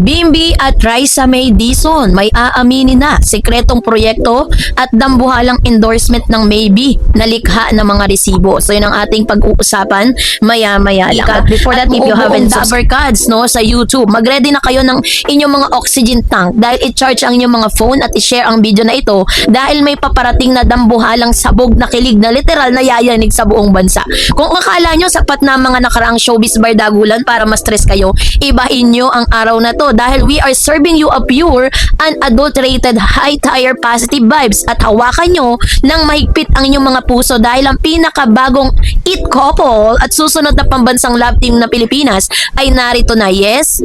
Bimbi at Raisa May Dizon may aaminin na sikretong proyekto at dambuhalang endorsement ng Maybe na likha ng mga resibo. So yun ang ating pag-uusapan maya-maya lang. At before that, if you haven't subscribed no, sa YouTube, mag-ready na kayo ng inyong mga oxygen tank dahil i-charge ang inyong mga phone at i-share ang video na ito dahil may paparating na dambuhalang sabog na kilig na literal na yayanig sa buong bansa. Kung akala nyo sapat na mga nakaraang showbiz bardagulan para ma-stress kayo, ibahin nyo ang araw na to dahil we are serving you a pure, unadulterated, high-tire positive vibes at hawakan nyo ng mahigpit ang inyong mga puso dahil ang pinakabagong It Couple at susunod na pambansang love team na Pilipinas ay narito na. Yes,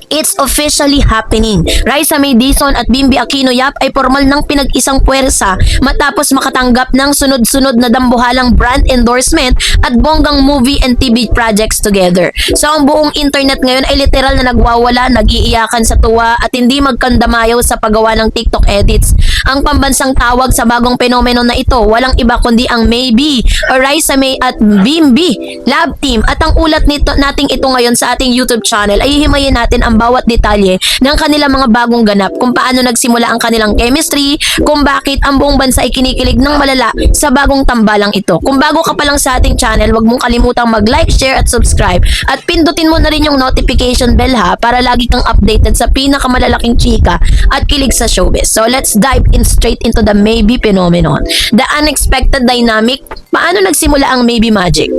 it's officially happening. Raisa May Dizon at Bimbi Aquino Yap ay formal ng pinag-isang puwersa matapos makatanggap ng sunod-sunod na dambuhalang brand endorsement at bonggang movie and TV projects together. So ang buong internet ngayon ay literal na nagwawala, nag-iiyakan sa tuwa at hindi magkandamayaw sa paggawa ng TikTok edits. Ang pambansang tawag sa bagong penomeno na ito, walang iba kundi ang Maybe o Raisa May at Bimbi Love Team. At ang ulat nito nating ito ngayon sa ating YouTube channel ay hihimayin natin ang bawat detalye ng kanilang mga bagong ganap, kung paano nagsimula ang kanilang chemistry, kung bakit ang buong bansa ay kinikilig ng malala sa bagong tambalang ito. Kung bago ka pa lang sa ating channel, huwag mong kalimutang mag-like, share at subscribe at pindutin mo na rin yung notification bell ha para lagi kang updated sa pinakamalalaking chika at kilig sa showbiz. So let's dive in straight into the Maybe phenomenon. The unexpected dynamic. Paano nagsimula ang Maybe magic?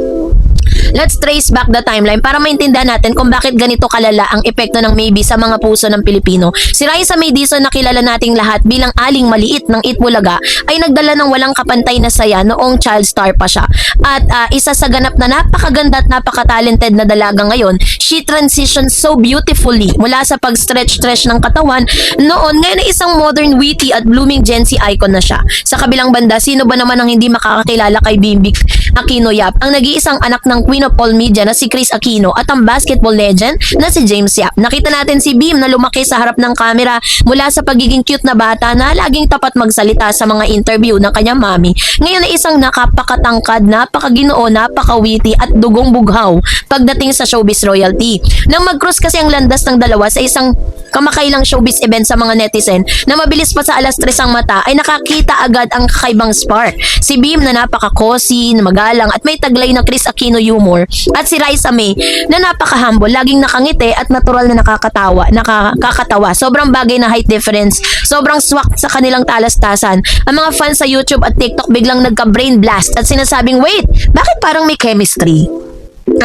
Let's trace back the timeline para maintindihan natin kung bakit ganito kalala ang epekto ng Maybe sa mga puso ng Pilipino. Si Raisa May Dizon na kilala nating lahat bilang aling maliit ng Itbulaga ay nagdala ng walang kapantay na saya noong child star pa siya. At isa sa ganap na napakaganda at napaka-talented na dalaga ngayon, she transitioned so beautifully mula sa pag-stretch-stretch ng katawan noon, ngayon ay isang modern, witty at blooming Gen Z icon na siya. Sa kabilang banda, sino ba naman ang hindi makakakilala kay Bimbi Aquino Yap, ang nag-iisang anak ng Queen of all media na si Kris Aquino at ang basketball legend na si James Yap. Nakita natin si Bim na lumaki sa harap ng kamera mula sa pagiging cute na bata na laging tapat magsalita sa mga interview ng kanyang mami. Ngayon ay isang napakatangkad, napakaginoo, napakawiti at dugong bughaw pagdating sa showbiz royalty. Nang mag-cross kasi ang landas ng dalawa sa isang kamakailang showbiz event sa mga netizen na mabilis pa sa alas 3 ang mata ay nakakita agad ang kakaibang spark. Si Bim na napaka-cozy, magalang at may taglay ng Kris Aquino humor at si Raisa May na napaka-humble, laging nakangiti at natural na nakakatawa. Sobrang bagay na height difference, sobrang swak sa kanilang talastasan. Ang mga fans sa YouTube at TikTok biglang nagka-brain blast at sinasabing, wait, bakit parang may chemistry?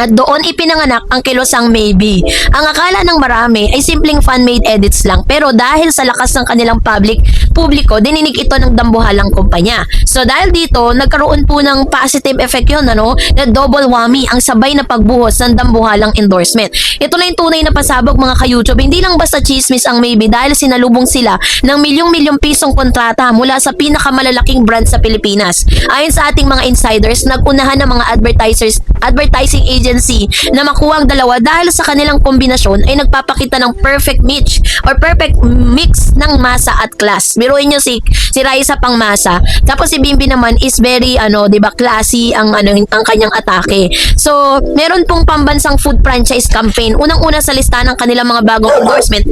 At doon ipinanganak ang kilosang Maybe. Ang akala ng marami ay simpleng fan-made edits lang, pero dahil sa lakas ng kanilang publiko, dininig ito ng dambuhalang kumpanya. So dahil dito, nagkaroon po ng positive effect yun, na double whammy ang sabay na pagbuhos ng dambuhalang endorsement. Ito na yung tunay na pasabog mga ka-YouTube. Hindi lang basta chismis ang Maybe dahil sinalubong sila ng milyong-milyong pisong kontrata mula sa pinakamalalaking brand sa Pilipinas. Ayon sa ating mga insiders, nagunahan ng mga advertising agency na makuha ang dalawa dahil sa kanilang kombinasyon ay nagpapakita ng perfect mix ng masa at class. Biruin nyo si Raisa pang masa, tapos si Bimbi naman is very classy ang kanyang atake. So meron pong pambansang food franchise campaign, unang-una sa listahan ng kanilang mga bagong endorsement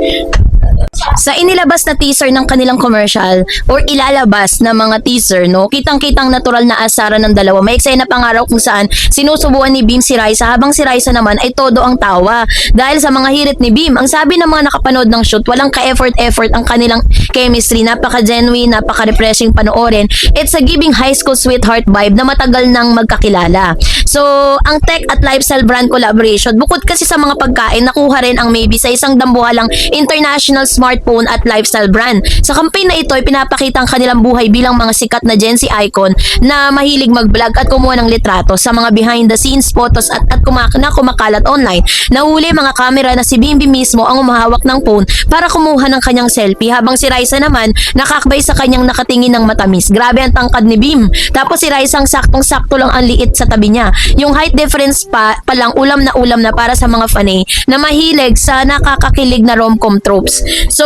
sa inilabas na teaser ng kanilang commercial or ilalabas na mga teaser, kitang-kitang natural na asara ng dalawa. May eksena pangaraw kung saan sinusubuan ni Bim si Raisa habang si Raisa naman ay todo ang tawa dahil sa mga hirit ni Bim. Ang sabi ng mga nakapanood ng shoot, walang ka-effort ang kanilang chemistry, napaka-genuine, napaka-refreshing panoorin. It's a giving high school sweetheart vibe na matagal nang magkakilala. So ang tech at lifestyle brand collaboration, bukod kasi sa mga pagkain, nakuha rin ang Maybe sa isang dambuhalang international smartphone at lifestyle brand. Sa campaign na ito ay pinapakita ang kanilang buhay bilang mga sikat na Gen Z icon na mahilig mag-vlog at kumuha ng litrato sa mga behind the scenes photos at kumakalat online. Nahuli mga kamera na si Bimbi mismo ang umahawak ng phone para kumuha ng kanyang selfie habang si Raisa naman nakakbay sa kanyang nakatingin ng matamis. Grabe ang tangkad ni Bim. Tapos si Raisa ang saktong-sakto lang ang liit sa tabi niya. Yung height difference pa lang ulam na para sa mga fanay na mahilig sa nakakakilig na rom-com tropes. So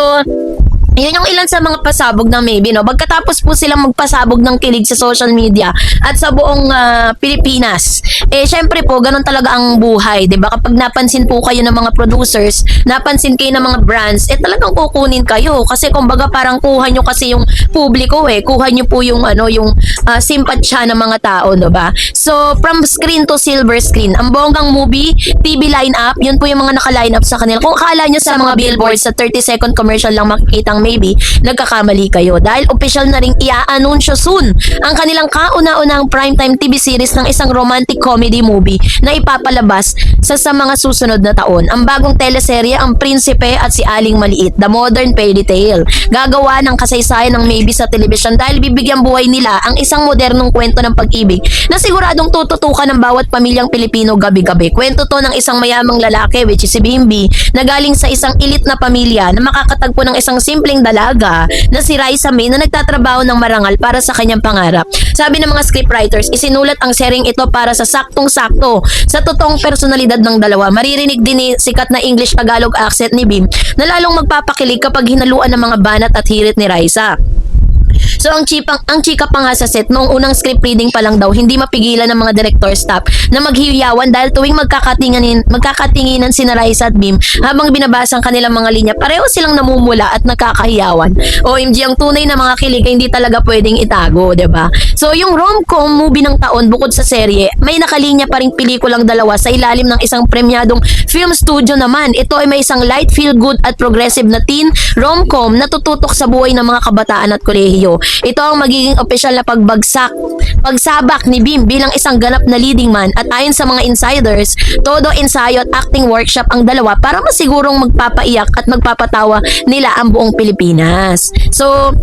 Yun yung ilan sa mga pasabog ng maybe, no? Pagkatapos po silang magpasabog ng kilig sa social media at sa buong Pilipinas, syempre po, ganun talaga ang buhay, di ba? Kapag napansin po kayo ng mga producers, napansin kayo ng mga brands, talagang kukunin kayo. Kasi kumbaga parang kuha nyo kasi yung publiko kuha nyo po yung, yung simpatsya ng mga tao, di ba? So, from screen to silver screen, ang bonggang movie, TV lineup, yun po yung mga naka-lineup sa kanila. Kung akala nyo sa mga billboards, sa 30-second commercial lang makikitang maybe, nagkakamali kayo dahil official na ring i-anunsyo soon ang kanilang kauna-unang primetime TV series ng isang romantic comedy movie na ipapalabas sa mga susunod na taon. Ang bagong teleserye, Ang Prinsipe at si Aling Maliit, The Modern Fairy Tale. Gagawa ng kasaysayan ng maybe sa television dahil bibigyan buhay nila ang isang modernong kwento ng pag-ibig na siguradong tututukan ng bawat pamilyang Pilipino gabi-gabi. Kwento to ng isang mayamang lalaki, which is si Bimbi, na galing sa isang elite na pamilya na makakatagpo ng isang simpleng dalaga na si Raisa May na nagtatrabaho ng marangal para sa kanyang pangarap. Sabi ng mga scriptwriters, isinulat ang sharing ito para sa saktong-sakto sa totoong personalidad ng dalawa. Maririnig din ni sikat na English-Tagalog accent ni Bim na lalong magpapakilig kapag hinaluan ng mga banat at hirit ni Raisa. So ang chika pa nga sa set, noong unang script reading pa lang daw, hindi mapigilan ng mga director staff na maghiyawan dahil tuwing magkakatinginan si Raisa at Bim habang binabasa ang kanilang mga linya, pareho silang namumula at nakakahiyawan. OMG, ang tunay na mga kilig ay hindi talaga pwedeng itago, diba? So yung rom-com movie ng taon bukod sa serye, may nakalinya pa ring pelikulang dalawa sa ilalim ng isang premyadong film studio naman. Ito ay may isang light, feel-good at progressive na teen rom-com na tututok sa buhay ng mga kabataan at kolehiyo. Ito ang magiging opisyal na pagsabak ni Bim bilang isang ganap na leading man at ayon sa mga insiders, todo ensayo at acting workshop ang dalawa para masigurong magpapaiyak at magpapatawa nila ang buong Pilipinas. So,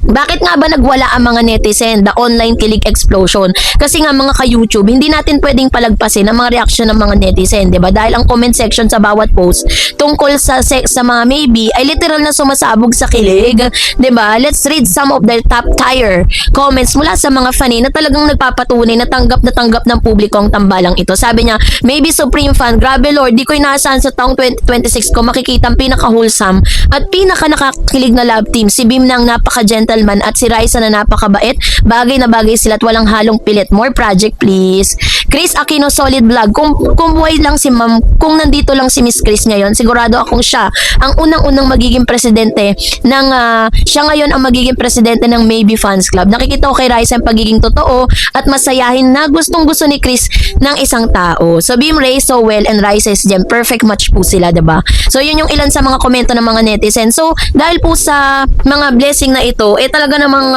bakit nga ba nagwala ang mga netizen, the online kilig explosion? Kasi nga mga ka-YouTube, hindi natin pwedeng palagpasin ang mga reaksyon ng mga netizen, 'di ba? Dahil ang comment section sa bawat post tungkol sa sex sa mga maybe ay literal na sumasabog sa kilig, 'di ba? Let's read some of the top tier comments mula sa mga fani na talagang nagpapatunay na tanggap ng publiko ang tambalang ito. Sabi niya, maybe Supreme fan, grabe Lord, di ko inaasahan sa taong 2026 ko makikita ang pinaka-wholesome at pinaka-nakakilig na love team. Si Bim na ang napaka-gentle at si Raisa na napakabait. Bagay na bagay sila at walang halong pilit. More project please. Chris Aquino Solid Vlog. Kung buhay lang si ma'am, kung nandito lang si Miss Chris ngayon, sigurado akong siya ang unang-unang magiging presidente ng siya ngayon ang magiging presidente ng Maybe Fans Club. Nakikita ko kay Raisa ang pagiging totoo at masayahin na gustong-gusto ni Chris ng isang tao. So Bim Ray so well and Raisa is gem. Perfect match po sila, diba? So yun yung ilan sa mga komento ng mga netizen. So dahil po sa mga blessing na ito, talaga namang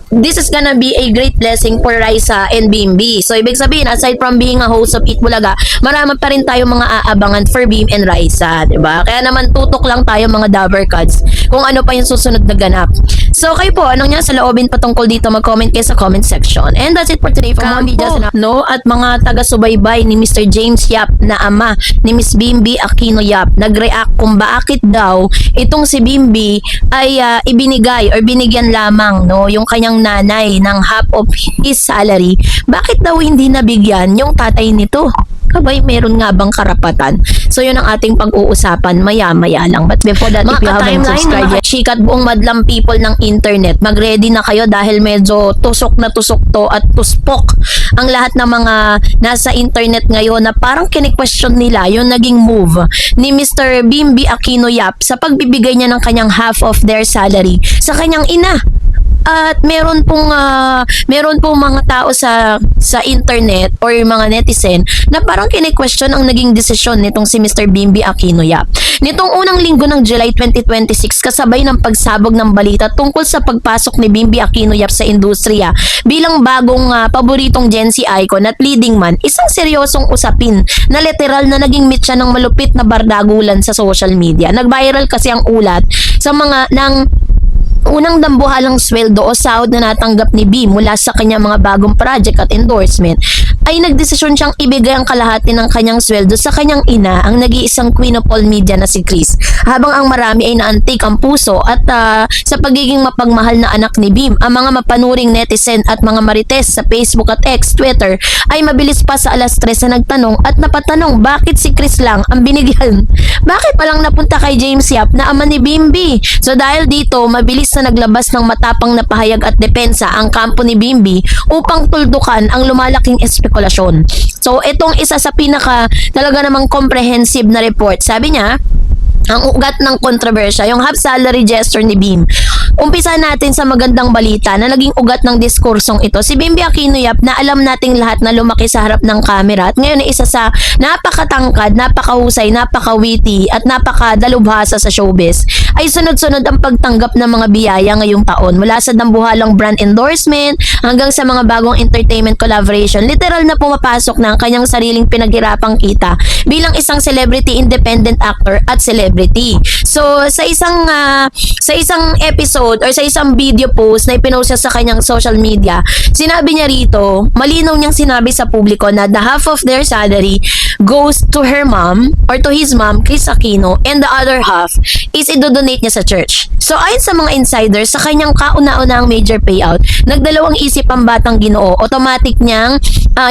this is gonna be a great blessing for Raisa and Bimbi. So ibig sabihin, aside from being a host of Eat Bulaga, marami pa rin tayo mga aabangan for Bim and Raisa, diba? Kaya naman tutok lang tayo mga Dabber Cards kung ano pa yung susunod na ganap. So kayo po, anong niya sa loobin patungkol dito, mag-comment kayo sa comment section. And that's it for today for more videos at mga taga-subaybay ni Mr. James Yap na ama ni Miss Bimbi Aquino Yap nag-react kung bakit daw itong si Bimbi ay ibinigay or binigyan lamang yung kanyang nanay ng half of his salary. Bakit daw hindi nabigyan yung tatay nito? Kabay, meron nga bang karapatan? So yun ang ating pag-uusapan maya-maya lang. But before that, if you haven't subscribed yet, chikat buong madlang people ng internet, mag-ready na kayo dahil medyo tusok na tusok to at tuspok ang lahat ng mga nasa internet ngayon na parang kini-question nila yung naging move ni Mr. Bimbi Aquino Yap sa pagbibigay niya ng kanyang half of their salary sa kanyang ina. At meron pong mga tao sa internet or mga netizen na parang kine-question ang naging desisyon nitong si Mr. Bimbi Aquino Yap. Nitong unang linggo ng July 2026, kasabay ng pagsabog ng balita tungkol sa pagpasok ni Bimbi Aquino Yap sa industriya bilang bagong paboritong Gen Z icon at leading man, isang seryosong usapin na literal na naging mitya ng malupit na bardagulan sa social media. Nag-viral kasi ang ulat sa mga unang dambuhalang sweldo o sahod na natanggap ni Bim mula sa kanyang mga bagong project at endorsement, ay nagdesisyon siyang ibigay ang kalahati ng kanyang sweldo sa kanyang ina, ang nag-iisang queen of all media na si Chris. Habang ang marami ay naantig ang puso at sa pagiging mapagmahal na anak ni Bim, ang mga mapanuring netizen at mga marites sa Facebook at X, Twitter ay mabilis pa sa alas 3 na nagtanong at napatanong bakit si Chris lang ang binigyan. Bakit palang napunta kay James Yap na ama ni Bimbi? So dahil dito, mabilis na naglabas ng matapang na pahayag at depensa ang kampo ni Bimbi upang tuldukan ang lumalaking espekulasyon. So itong isa sa pinaka talaga namang comprehensive na report. Sabi niya, ang ugat ng kontrobersya, yung half salary gesture ni Bim. Umpisa natin sa magandang balita na naging ugat ng diskursong ito. Si Bimbi Aquino Yap na alam nating lahat na lumaki sa harap ng kamera at ngayon ay isa sa napakatangkad, napakahusay, napakawiti at napakadalubhasa sa showbiz, ay sunod-sunod ang pagtanggap ng mga biyaya ngayong taon. Mula sa dambuhalang brand endorsement hanggang sa mga bagong entertainment collaboration, literal na pumapasok na ang kanyang sariling pinaghirapang kita bilang isang celebrity independent actor at celebrity. So sa isang episode or sa isang video post na ipinost niya sa kanyang social media, sinabi niya rito, malinaw niyang sinabi sa publiko na the half of their salary goes to her mom or to his mom, Chris Aquino, and the other half is idodonate niya sa church. So ayon sa mga insiders, sa kanyang kauna-unahang major payout, nagdalawang isip ang batang Ginoo. Automatic niyang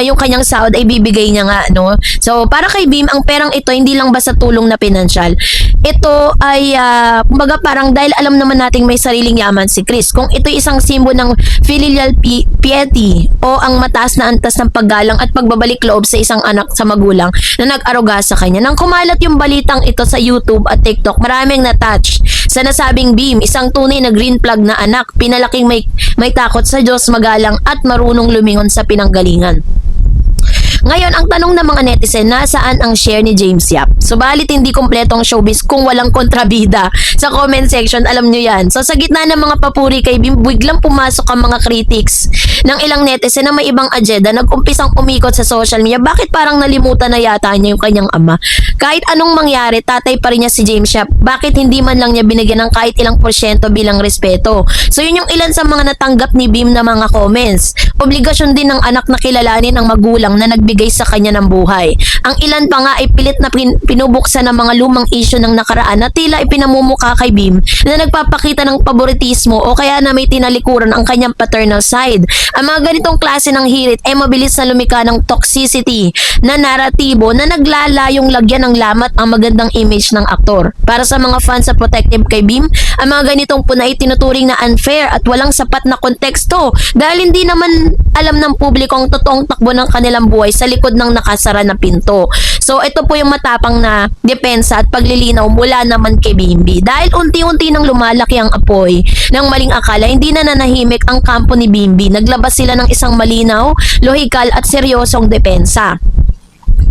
yung kanyang sahod ay bibigay niya nga, no? So para kay Bim, ang perang ito hindi lang basta tulong na pinansyal. Ito ay kumbaga parang dahil alam naman nating may sariling yaman si Chris. Kung ito isang simbolo ng filial piety o ang mataas na antas ng paggalang at pagbabalik loob sa isang anak sa magulang na nag-aruga sa kanya. Nang kumalat yung balitang ito sa YouTube at TikTok, maraming na-touch sa nasabing Bim, isang tunay na green flag na anak, pinalaking may takot sa Diyos, magalang at marunong lumingon sa pinanggalingan. Ngayon, ang tanong ng mga netizen, nasaan ang share ni James Yap? Subalit hindi kompleto ang showbiz kung walang kontrabida. Sa comment section, alam nyo yan. So sa gitna ng mga papuri kay Bim, biglang pumasok ang mga critics ng ilang netizen na may ibang agenda, nag-umpisang umikot sa social media. Bakit parang nalimutan na yata niya yung kanyang ama? Kahit anong mangyari, tatay pa rin niya si James Yap. Bakit hindi man lang niya binigyan ng kahit ilang porsyento bilang respeto? So yun yung ilan sa mga natanggap ni Bim na mga comments. Obligasyon din ng anak na kilalanin ang magulang na nagbigay sa kanya ng buhay. Ang ilan pa nga ay pilit na pinubuksan ng mga lumang issue ng nakaraan na tila ipinamumuka kay Bim na nagpapakita ng favoritismo o kaya na may tinalikuran ang kanyang paternal side. Ang mga ganitong klase ng hirit ay mabilis na lumika ng toxicity na naratibo na naglalayong lagyan ng lamat ang magandang image ng aktor. Para sa mga fans sa protective kay Bim, ang mga ganitong puna ay tinuturing na unfair at walang sapat na konteksto dahil hindi naman alam ng publiko ang totoong takbo ng kanilang buhay sa likod ng nakasara na pinto. So ito po yung matapang na depensa at paglilinaw mula naman kay Bimbi. Dahil unti-unti nang lumalaki ang apoy ng maling akala, hindi na nanahimik ang kampo ni Bimbi. Naglabas sila ng isang malinaw, lohikal at seryosong depensa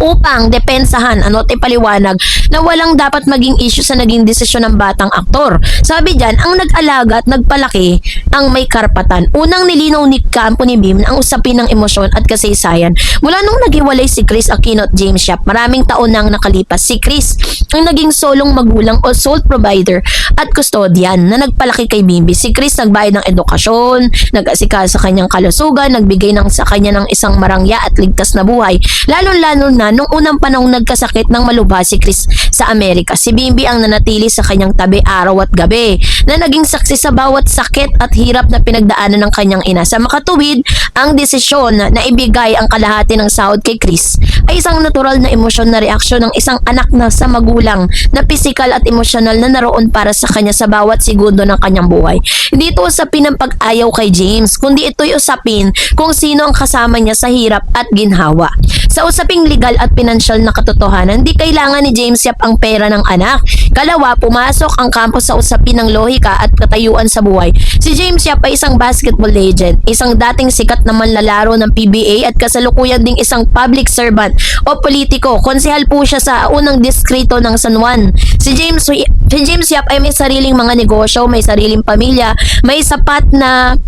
upang depensahan at ipaliwanag na walang dapat maging issue sa naging desisyon ng batang aktor. Sabi dyan, ang nag-alaga at nagpalaki ang may karapatan. Unang nilinaw ni kampo ni Bim ang usapin ng emosyon at kasaysayan. Mula nung naghiwalay si Chris Aquino at James Yap, maraming taon nang nakalipas, si Chris ang naging solong magulang o sole provider at custodian na nagpalaki kay Bimbi. Si Chris nagbayad ng edukasyon, nag-asikaso sa kanyang kalusugan, nagbigay sa kanya ng isang marangya at ligtas na buhay. Lalo-lalo na nung unang panahong nagkasakit ng malubha si Chris sa Amerika. Si Bimbi ang nanatili sa kanyang tabi araw at gabi na naging saksi sa bawat sakit at hirap na pinagdaanan ng kanyang ina. Sa makatuwid, ang desisyon na ibigay ang kalahati ng sahod kay Chris ay isang natural na emosyon na reaksyon ng isang anak na sa magulang na pisikal at emosyonal na naroon para sa kanya sa bawat segundo ng kanyang buhay. Hindi ito usapin ng pag-ayaw kay James, kundi ito'y usapin kung sino ang kasama niya sa hirap at ginhawa. Sa usaping legal at pinansyal na katotohanan, hindi kailangan ni James Yap ang pera ng anak. Kalawa, pumasok ang kampo sa usapin ng lohika at katayuan sa buhay. Si James Yap ay isang basketball legend, isang dating sikat na manlalaro ng PBA at kasalukuyan ding isang public servant o politiko. Konsehal po siya sa unang distrito ng San Juan. Si James Yap ay may sariling mga negosyo, may sariling pamilya, may sapat na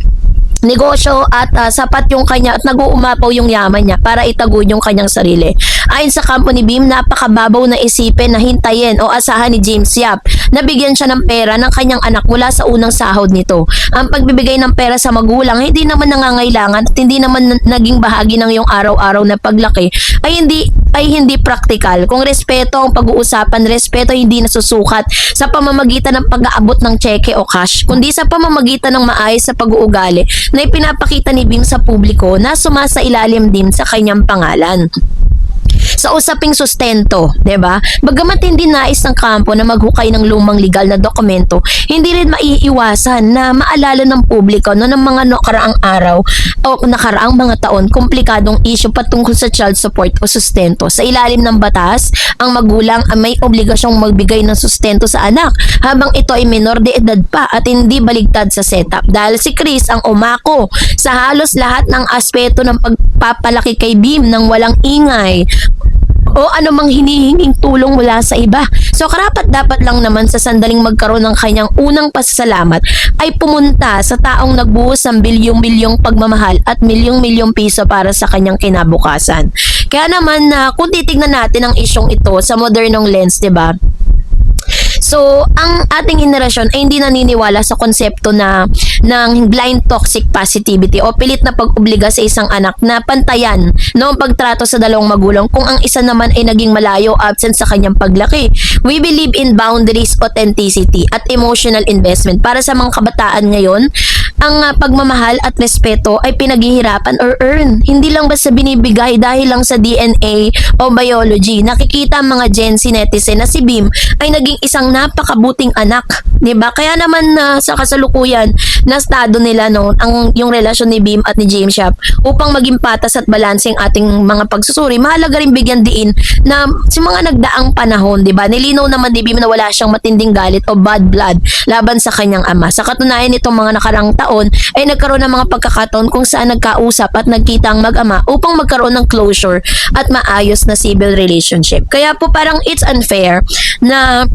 negosyo at sapat yung kanya at nag-uumapaw yung yaman niya para itago yung kanyang sarili. Ayon sa kampo ni Bim, napakababaw na isipin na hintayin o asahan ni James Yap nabigyan siya ng pera ng kanyang anak mula sa unang sahod nito. Ang pagbibigay ng pera sa magulang hindi naman nangangailangan at hindi naman naging bahagi ng iyong araw-araw na paglaki ay hindi praktikal. Kung respeto ang pag-uusapan, respeto hindi nasusukat sa pamamagitan ng pag-aabot ng cheque o cash, kundi sa pamamagitan ng maayos sa pag-uugali na ipinapakita ni Bim sa publiko na sumasailalim din sa kanyang pangalan. Sa usaping sustento, 'di ba? Bagamat hindi nais ng kampo na maghukay ng lumang legal na dokumento, hindi rin maiiwasan na maalala ng publiko no ng mga nakaraang araw o nakaraang mga taon komplikadong issue patungkol sa child support o sustento. Sa ilalim ng batas, ang magulang ay may obligasyong magbigay ng sustento sa anak habang ito ay menor de edad pa at hindi baligtad sa setup. Dahil si Chris ang umako sa halos lahat ng aspeto ng pagpapalaki kay Bim nang walang ingay o anumang hinihinging tulong mula sa iba. So karapat-dapat lang naman sa sandaling magkaroon ng kanyang unang pasasalamat ay pumunta sa taong nagbuhos ng bilyong-bilyong pagmamahal at milyong-milyong piso para sa kanyang kinabukasan. Kaya naman kung titignan natin ang isyong ito sa modernong lens, 'di ba? So, ang ating henerasyon ay hindi naniniwala sa konsepto ng blind toxic positivity o pilit na pag-obliga sa isang anak na pantayan no pagtrato sa dalawang magulang kung ang isa naman ay naging malayo absent sa kanyang paglaki. We believe in boundaries, authenticity at emotional investment. Para sa mga kabataan ngayon, ang pagmamahal at respeto ay pinaghihirapan or earn. Hindi lang basta binibigay dahil lang sa DNA o biology. Nakikita ang mga Gen Z netizen na si Bim ay naging isang napakabuting anak, 'di ba? Kaya naman sa kasalukuyan na estado nila yung relasyon ni Bim at ni James Yap upang maging patas at balanseng ating mga pagsusuri. Mahalaga rin bigyan diin na sa mga nagdaang panahon, 'di ba? Nilinaw naman ni Bim na wala siyang matinding galit o bad blood laban sa kanyang ama. Sa katunayan nitong mga nakarang taon ay nagkaroon ng mga pagkakataon kung saan nagkausap at nagkita ang mag-ama upang magkaroon ng closure at maayos na civil relationship. Kaya po parang it's unfair na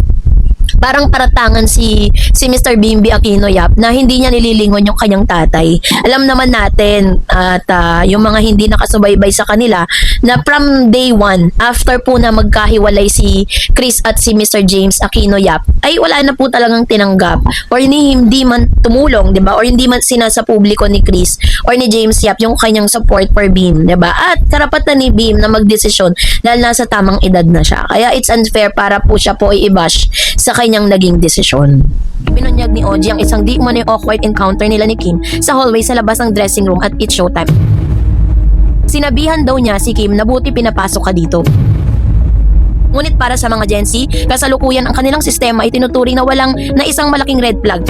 parang paratangan si Mr. Bimby Aquino Yap na hindi niya nililingon yung kanyang tatay. Alam naman natin at yung mga hindi nakasubaybay sa kanila na from day one, after po na magkahiwalay si Chris at si Mr. James Aquino Yap, ay wala na po talagang tinanggap or hindi man tumulong, 'di ba? Or hindi man sinasa publiko ni Chris or ni James Yap yung kanyang support for Bim, 'di ba? At karapatan ni Bim na magdesisyon dahil nasa tamang edad na siya. Kaya it's unfair para po siya po i-bash sa kanyang naging desisyon. Pinunyag ni Oji ang isang di umano'y awkward encounter nila ni Kim sa hallway sa labas ng dressing room at it's showtime. Sinabihan daw niya si Kim na buti pinapasok ka dito. Ngunit para sa mga Gen Z, kasalukuyan ang kanilang sistema ay tinuturing na isang malaking red flag.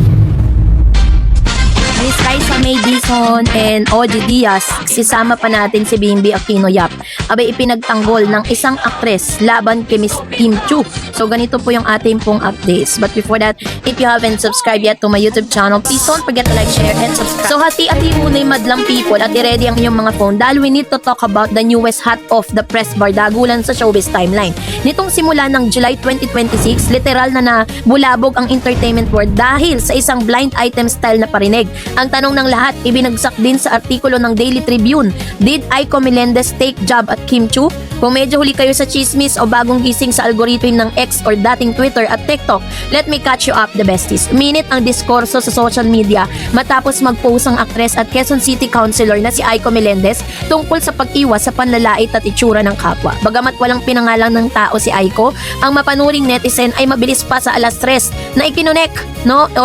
Miss Raisa May Dizon and Oji Diaz, sisama pa natin si Bimby Aquino Yap. Abay ipinagtanggol ng isang aktres laban kay Miss Kim Chu. So ganito po yung ating pong updates. But before that, if you haven't subscribed yet to my YouTube channel, please don't forget to like, share, and subscribe. So hati-hati muna yung madlang people at i-ready ang inyong mga phone dahil we need to talk about the newest hot off the press bardagulan sa showbiz timeline. Nitong simula ng July 2026, literal na bulabog ang entertainment world dahil sa isang blind item style na parinig. Ang tanong ng lahat, ibinagsak din sa artikulo ng Daily Tribune, did Aiko Melendez take job at Kim Chu? Kung medyo huli kayo sa chismis o bagong gising sa algorithm ng X or dating Twitter at TikTok, let me catch you up the besties. Minute ang diskurso sa social media matapos mag-post ang aktres at Quezon City Councilor na si Aiko Melendez tungkol sa pag-iwas sa panlalait at itsura ng kapwa. Bagamat walang pinangalan ng tao si Aiko, ang mapanuring netizen ay mabilis pa sa alas 3 na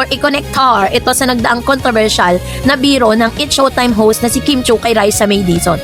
i-connectar ito sa nagdaang controversial na biro ng It's Showtime host na si Kim Chu kay Raisa May Dizon.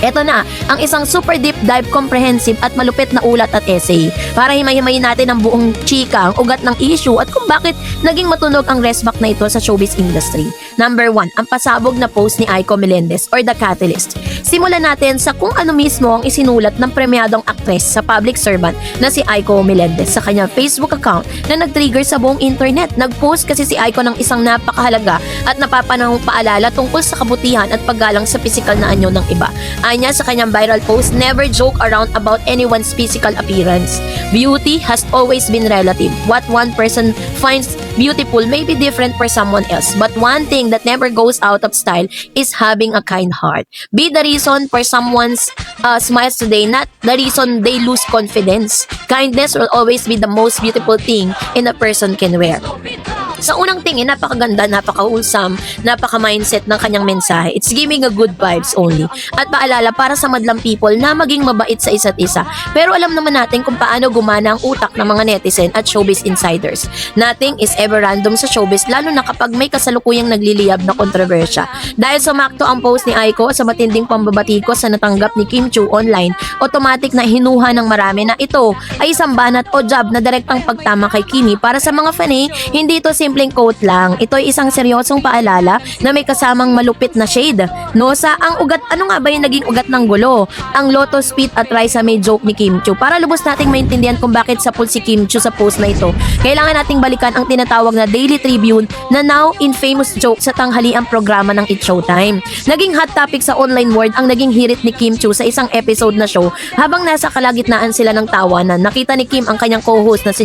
Ito na, ang isang super deep dive, comprehensive at malupit na ulat at essay para himay-himayin natin ang buong chika, ang ugat ng issue at kung bakit naging matunog ang resback na ito sa showbiz industry. Number 1, ang pasabog na post ni Aiko Melendez or The Catalyst. Simulan natin sa kung ano mismo ang isinulat ng premyadong aktres sa public servant na si Aiko Melendez sa kanyang Facebook account na nag-trigger sa buong internet. Nag-post kasi si Aiko ng isang napakahalaga at napapanahong paalala tungkol sa kabutihan at paggalang sa pisikal na anyo ng iba. Anya sa kanyang viral post, never joke around about anyone's physical appearance. Beauty has always been relative. What one person finds beautiful may be different for someone else. But one thing that never goes out of style is having a kind heart. Be the reason for someone's smiles today, not the reason they lose confidence. Kindness will always be the most beautiful thing in a person can wear. Sa unang tingin, napakaganda, napaka-wholesome, napaka-mindset ng kanyang mensahe. It's giving a good vibes only. At paalala para sa madlang people na maging mabait sa isa't isa. Pero alam naman natin kung paano gumana ang utak ng mga netizen at showbiz insiders. Nothing is ever random sa showbiz, lalo na kapag may kasalukuyang nagliliyab na kontrobersya. Dahil sumakto ang post ni Aiko sa matinding pambabatiko sa natanggap ni Kim Chiu online, automatic na hinuha ng marami na ito ay isang banat o job na direktang pagtama kay Kimi. Para sa mga fanay, hindi ito simpleng quote lang. Ito ay isang seryosong paalala na may kasamang malupit na shade. No, sa ang ugat, ano nga ba yung naging ugat ng gulo? Ang Lotus Pit at Raisa May joke ni Kim Chiu. Para lubos nating maintindihan kung bakit sapul si Kim Chiu sa post na ito, kailangan nating balikan ang tinatawag na Daily Tribune na now infamous joke sa tanghaliang programa ng It's Showtime. Naging hot topic sa online world ang naging hirit ni Kim Chiu sa isang episode na show. Habang nasa kalagitnaan sila ng tawanan, nakita ni Kim ang kanyang co-host na si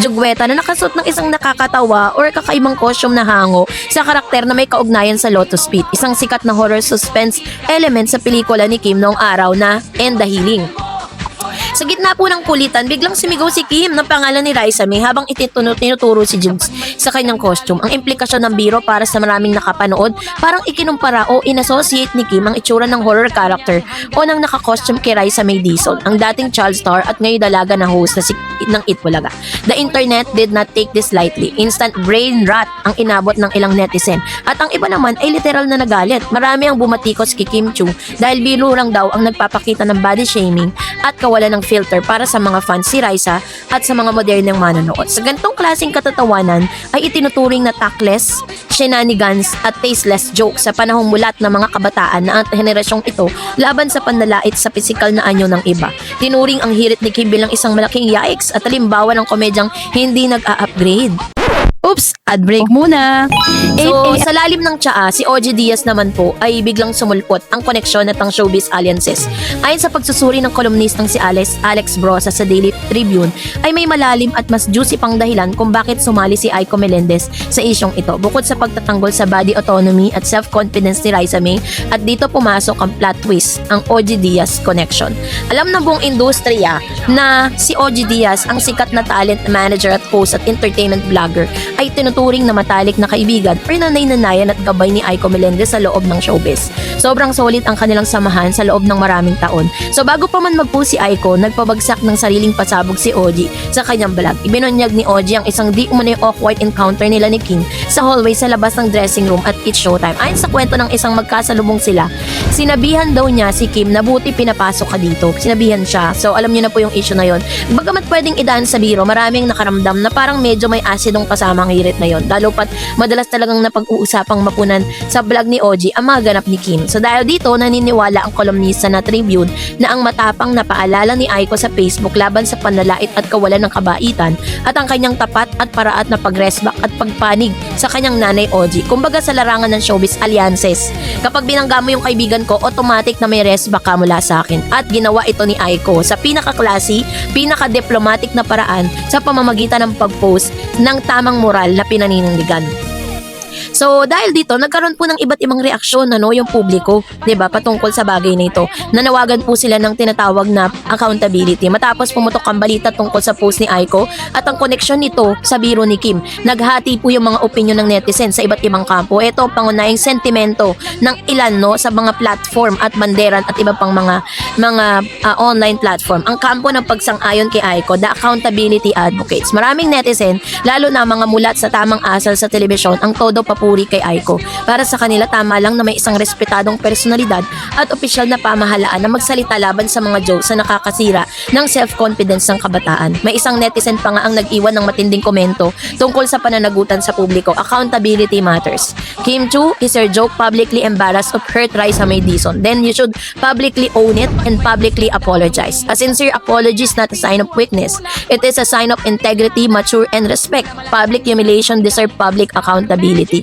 Jugweta na nakasuot ng isang nakakatawa or kakaibang costume na hango sa karakter na may kaugnayan sa Lotus Pit, isang sikat na horror suspense element sa pelikula ni Kim noong araw na End the Healing. Sa gitna po ng kulitan, biglang sumigaw si Kim ng pangalan ni Raisa May habang tinuturo si Jugs sa kanyang costume. Ang implikasyon ng biro para sa maraming nakapanood, parang ikinumpara o inassociate ni Kim ang itsura ng horror character o ng nakakostume kay Raisa May Dizon, ang dating child star at ngayon dalaga na host na ng Itbulaga. The internet did not take this lightly. Instant brain rot ang inabot ng ilang netizen. At ang iba naman ay literal na nagalit. Marami ang bumatikos kay Kim Chiu dahil biro lang daw ang nagpapakita ng body shaming at kawalan ng filter para sa mga fans si Raisa at sa mga modernong manonood. Sa ganitong klaseng katatawanan ay itinuturing na tactless, shenanigans at tasteless joke sa panahong mulat ng mga kabataan na ang henerasyong ito laban sa panlalait sa pisikal na anyo ng iba. Tinuring ang hirit ni Kim bilang isang malaking yikes at halimbawa ng komedyang hindi nag-a-upgrade. Oops, ad break muna. So, sa lalim ng tsaa, si OG Diaz naman po ay biglang sumulpot ang koneksyon at ang showbiz alliances. Ayon sa pagsusuri ng kolumnistang si Alex Brosa sa Daily Tribune, ay may malalim at mas juicy pang dahilan kung bakit sumali si Aiko Melendez sa isyong ito. Bukod sa pagtatanggol sa body autonomy at self-confidence ni Raisa May, at dito pumasok ang plot twist, ang OG Diaz connection. Alam ng buong industriya na si OG Diaz, ang sikat na talent manager at host at entertainment vlogger, ay tinuturing na matalik na kaibigan or nanay-nanayan at gabay ni Aiko Melendez sa loob ng showbiz. Sobrang solid ang kanilang samahan sa loob ng maraming taon. So bago pa man mag-post si Aiko, nagpabagsak ng sariling pasabog si OG sa kanyang vlog. Ibinunyag ni OG ang isang di umano'y awkward encounter nila ni Kim sa hallway sa labas ng dressing room at It's Showtime. Ayon sa kwento ng isang magkasalubong sila, sinabihan daw niya si Kim na buti pinapasok ka dito. Sinabihan siya. So alam niyo na po yung issue na yon. Bagamat pwedeng idaan sa biro, maraming nakaramdam na parang medyo may asidong kasama ang hirit na yon. Lalo pat madalas talagang napag-uusapang mapunan sa vlog ni OG ang mga ganap ni Kim. So dahil dito, naniniwala ang kolumnista na Tribune na ang matapang na paalala ni Aiko sa Facebook laban sa panlalait at kawalan ng kabaitan at ang kanyang tapat at paraat na pag-resback at pagpanig sa kanyang nanay OG. Kumbaga sa larangan ng showbiz alliances, kapag binangga mo yung kaibigan ko, automatic na may resback ka mula sa akin. At ginawa ito ni Aiko sa pinaka-classy, pinaka-diplomatic na paraan sa pamamagitan ng pag-post ng tamang moral na pinaninindigan. So dahil dito, nagkaroon po ng iba't ibang reaksyon yung publiko, 'di ba, patungkol sa bagay na ito. Nanawagan po sila ng tinatawag na accountability matapos pumutok ang balita tungkol sa post ni Aiko at ang koneksyon nito sa biro ni Kim. Naghati po yung mga opinion ng netizen sa iba't ibang kampo. Ito pangunahing sentimento ng ilan sa mga platform at banderan at iba pang mga online platform. Ang kampo ng pagsang-ayon kay Aiko, the accountability advocates. Maraming netizen, lalo na mga mulat sa tamang asal sa telebisyon, ang todo papuri kay Aiko. Para sa kanila, tama lang na may isang respetadong personalidad at opisyal na pamahalaan na magsalita laban sa mga jokes na nakakasira ng self-confidence ng kabataan. May isang netizen pa nga ang nag-iwan ng matinding komento tungkol sa pananagutan sa publiko. Accountability matters. Kim Chiu, is your joke publicly embarrassed of hurt Raisa May Dizon? Then you should publicly own it and publicly apologize. A sincere apology is not a sign of weakness. It is a sign of integrity, mature, and respect. Public humiliation deserves public accountability.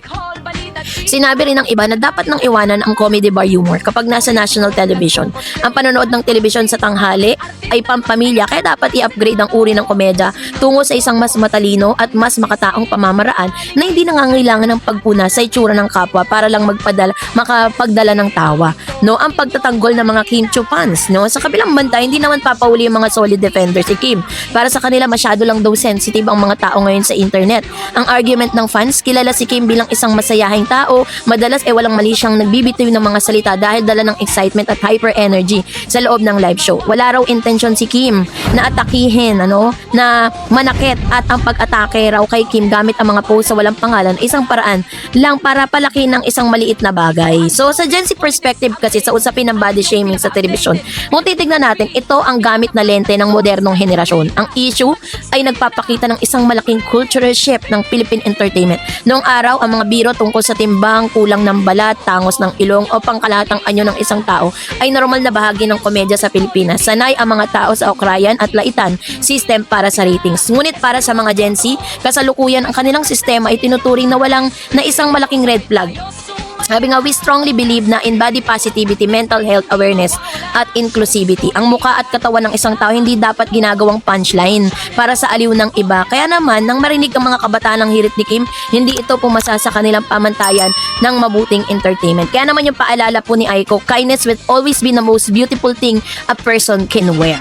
Sinabi rin ng iba na dapat nang iwanan ang comedy bar humor kapag nasa national television. Ang panonood ng television sa tanghali ay pampamilya kaya dapat i-upgrade ang uri ng komedya tungo sa isang mas matalino at mas makataong pamamaraan na hindi nangangailangan ng pagpuna sa itsura ng kapwa para lang makapagdala ng tawa. No, ang pagtatanggol ng mga Kim Chiu fans, no? Sa kabilang banda, hindi naman papauli yung mga solid defender si Kim. Para sa kanila masyado lang daw sensitive ang mga tao ngayon sa internet. Ang argument ng fans, kilala si Kim bilang isang masayahing tao, madalas walang mali siyang nagbibitiw ng mga salita dahil dala ng excitement at hyper energy sa loob ng live show. Wala raw intensyon si Kim na atakihin, na manakit, at ang pag-atake raw kay Kim gamit ang mga post sa walang pangalan isang paraan lang para palaki ng isang maliit na bagay. So sa Gen Z perspective kasi sa usapin ng body shaming sa telebisyon, kung titignan natin, ito ang gamit na lente ng modernong henerasyon. Ang issue ay nagpapakita ng isang malaking cultural shift ng Philippine entertainment. Noong araw, ang mga biro tungkol sa timbang, kulang ng balat, tangos ng ilong o pangkalahatang anyo ng isang tao ay normal na bahagi ng komedya sa Pilipinas. Sanay ang mga tao sa okrayan at laitan system para sa ratings. Ngunit para sa mga Gen Z, kasalukuyan ang kanilang sistema ay tinuturing na isang malaking red flag. Sabi nga, we strongly believe na in body positivity, mental health awareness at inclusivity. Ang muka at katawan ng isang tao hindi dapat ginagawang punchline para sa aliw ng iba. Kaya naman, nang marinig ang mga kabataan ng hirit ni Kim, hindi ito pumasa sa kanilang pamantayan ng mabuting entertainment. Kaya naman yung paalala po ni Aiko, kindness will always be the most beautiful thing a person can wear.